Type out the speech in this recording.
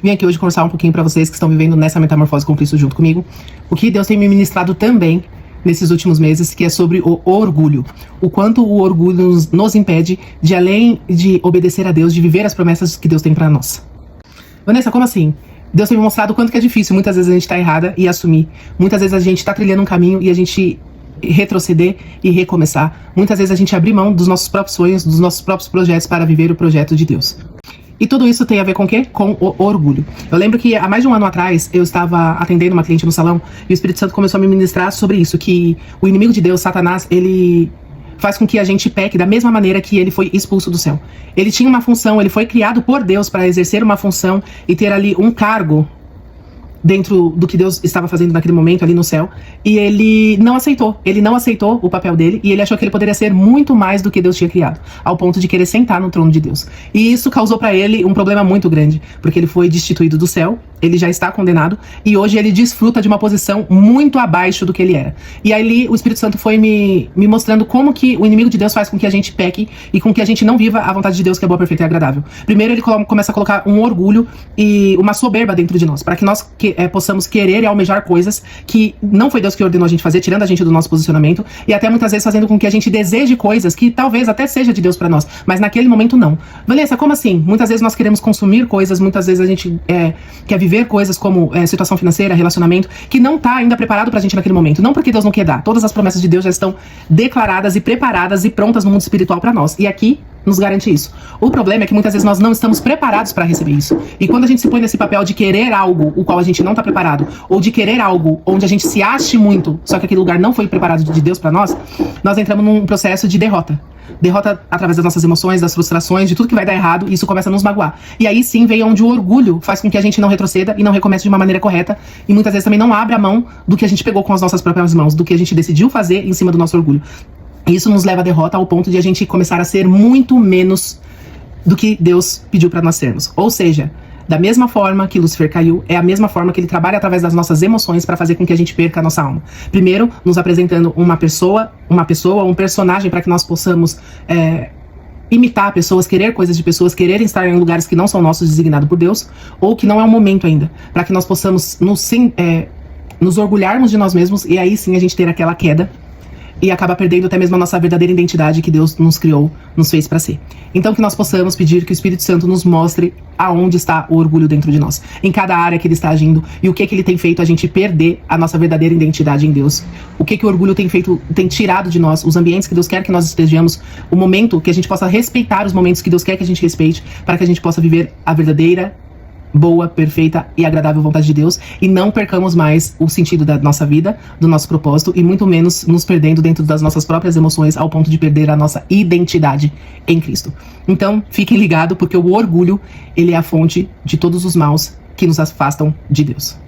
Vim aqui hoje conversar um pouquinho para vocês que estão vivendo nessa metamorfose com Cristo junto comigo. O que Deus tem me ministrado também nesses últimos meses, que é sobre o orgulho. O quanto o orgulho nos impede de, além de obedecer a Deus, de viver as promessas que Deus tem para nós. Vanessa, como assim? Deus tem me mostrado o quanto que é difícil. Muitas vezes a gente tá errada e assumir. Muitas vezes a gente tá trilhando um caminho e a gente retroceder e recomeçar. Muitas vezes a gente abrir mão dos nossos próprios sonhos, dos nossos próprios projetos para viver o projeto de Deus. E tudo isso tem a ver com o quê? Com o orgulho. Eu lembro que há mais de um ano atrás, eu estava atendendo uma cliente no salão e o Espírito Santo começou a me ministrar sobre isso, que o inimigo de Deus, Satanás, ele faz com que a gente peque da mesma maneira que ele foi expulso do céu. Ele tinha uma função, ele foi criado por Deus para exercer uma função e ter ali um cargo dentro do que Deus estava fazendo naquele momento ali no céu, e ele não aceitou o papel dele, e ele achou que ele poderia ser muito mais do que Deus tinha criado, ao ponto de querer sentar no trono de Deus. E isso causou para ele um problema muito grande, porque ele foi destituído do céu, ele já está condenado, e hoje ele desfruta de uma posição muito abaixo do que ele era. E aí o Espírito Santo foi me mostrando como que o inimigo de Deus faz com que a gente peque, e com que a gente não viva a vontade de Deus, que é boa, perfeita e agradável. Primeiro ele começa a colocar um orgulho e uma soberba dentro de nós, para que nós possamos querer e almejar coisas que não foi Deus que ordenou a gente fazer, tirando a gente do nosso posicionamento, e até muitas vezes fazendo com que a gente deseje coisas que talvez até seja de Deus pra nós, mas naquele momento não. Vanessa, como assim? Muitas vezes nós queremos consumir coisas, muitas vezes a gente quer viver coisas como situação financeira, relacionamento, que não tá ainda preparado pra gente naquele momento. Não porque Deus não quer dar. Todas as promessas de Deus já estão declaradas e preparadas e prontas no mundo espiritual pra nós. E aqui nos garante isso. O problema é que muitas vezes nós não estamos preparados para receber isso. E quando a gente se põe nesse papel de querer algo o qual a gente não está preparado, ou de querer algo onde a gente se ache muito, só que aquele lugar não foi preparado de Deus para nós, nós entramos num processo de derrota. Derrota através das nossas emoções, das frustrações, de tudo que vai dar errado, e isso começa a nos magoar. E aí sim vem onde o orgulho faz com que a gente não retroceda e não recomece de uma maneira correta, e muitas vezes também não abre a mão do que a gente pegou com as nossas próprias mãos, do que a gente decidiu fazer em cima do nosso orgulho. Isso nos leva à derrota, ao ponto de a gente começar a ser muito menos do que Deus pediu para nós sermos. Ou seja, da mesma forma que Lúcifer caiu, é a mesma forma que ele trabalha através das nossas emoções para fazer com que a gente perca a nossa alma. Primeiro, nos apresentando uma pessoa, um personagem, para que nós possamos imitar pessoas, querer coisas de pessoas, querer estar em lugares que não são nossos, designados por Deus, ou que não é o momento ainda, para que nós possamos nos orgulharmos de nós mesmos, e aí sim a gente ter aquela queda e acaba perdendo até mesmo a nossa verdadeira identidade que Deus nos criou, nos fez para ser. Então que nós possamos pedir que o Espírito Santo nos mostre aonde está o orgulho dentro de nós, em cada área que ele está agindo, e o que ele tem feito a gente perder a nossa verdadeira identidade em Deus. O que o orgulho tem feito, tem tirado de nós, os ambientes que Deus quer que nós estejamos, o momento que a gente possa respeitar os momentos que Deus quer que a gente respeite, para que a gente possa viver a verdadeira, boa, perfeita e agradável vontade de Deus, e não percamos mais o sentido da nossa vida, do nosso propósito, e muito menos nos perdendo dentro das nossas próprias emoções, ao ponto de perder a nossa identidade em Cristo. Então, fiquem ligados, porque o orgulho, ele é a fonte de todos os maus que nos afastam de Deus.